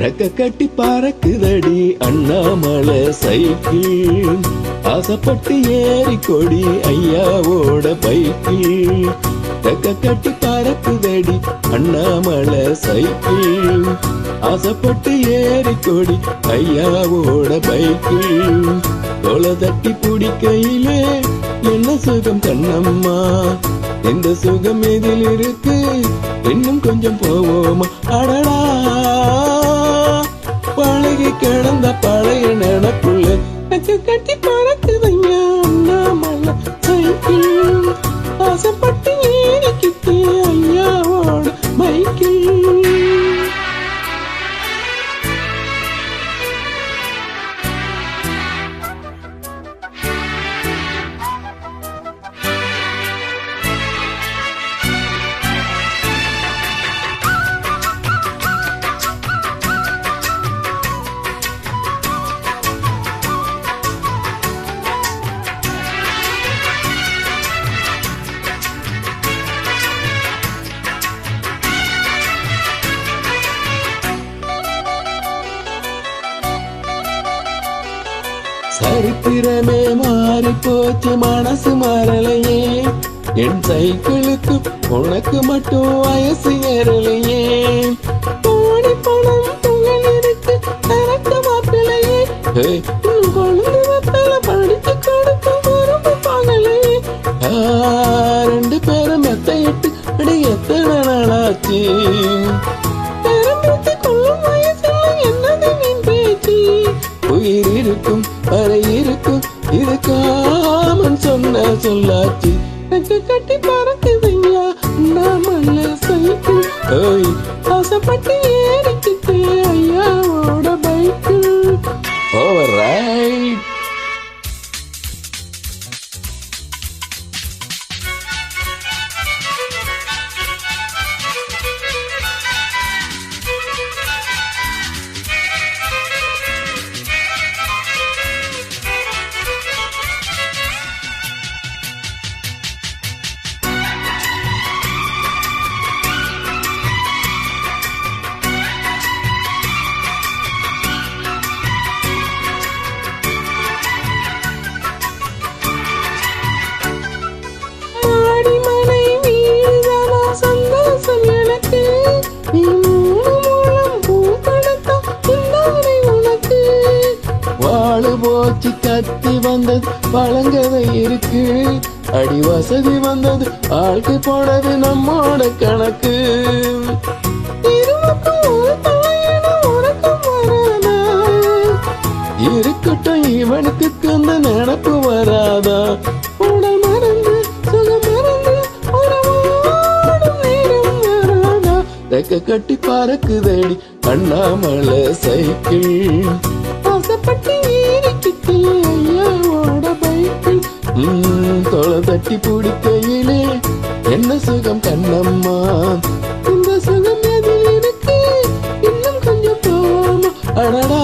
ரெக்க கட்டி பறக்குதடி அண்ணாமலை சைக்கிள், ஆசைப்பட்டு ஏறி கொடி ஐயாவோட பைக்கிள். ரெக்க கட்டி பறக்குதடி அண்ணாமலை சைக்கிள், ஆசைப்பட்டு ஏறி கொடி ஐயாவோட பைக்கிள். தோளை தட்டி பிடிக்கையிலே என்ன சுகம் கண்ணம்மா, எந்த சுகம் எதில் இருக்கு, இன்னும் கொஞ்சம் போவோமா. அடடா பழகி கிடந்த பழைய நினப்புள்ள கட்டி பறக்குதையா அண்ணாமலை சைக்கிள், ஆசைப்பட்டு ஏறிக்கிட்டு ஐயாவோட பைக்கிள். சரித்திரமே மாறி போச்சு மனசு மாறலையே, என் சைக்கிளுக்கு உனக்கு மட்டும் வயசு ஏறலையே. கோடி பணம் புகழ் இருக்கு தரக்க மாப்பிளையே, கொழுந்து வத்தல படிச்சு கொடுக்க பொறுப்பு பாங்கலையே. ரெண்டு பேரும் மெத்தையிட்டு அடி எத்தனை நாளாச்சு, பெரும்பூத்து கொள்ளும் வயசுல என்னது நீ பேச்சு. உயிர் இருக்கும் வரை இருக்கும் இது காமன் சொன்ன சொல்லாச்சு. கட்டி பறக்குதையா அண்ணாமலை சைக்கிள், ஆசைப்பட்டு ஏறிக்கிட்டு ஐயாவோட பைக்கிள். ஓவர்ரைட். போச்சு கத்தி வந்தது பழங்கதை இருக்கு, அடி வசதி வந்தது வாழ்க்கை போனது நம்மோட கணக்கு. இருக்கட்டும் இவனுக்கு அந்த நினப்பு வராதா, உடல் மறந்து சுகம் மறந்து உறவாடும் நேரம் வராதா. ரெக்க கட்டி பறக்குதடி அண்ணாமலை சைக்கிள், ஆசைப்பட்டு ஏறிக்கிட்டு ஐயாவோட பைக்கிள். தோளை தட்டி பிடிக்கையிலே என்ன சுகம் கண்ணம்மா, இந்த சுகம் எதில் இருக்கு, இன்னும் கொஞ்சம் போவோமா. அடடா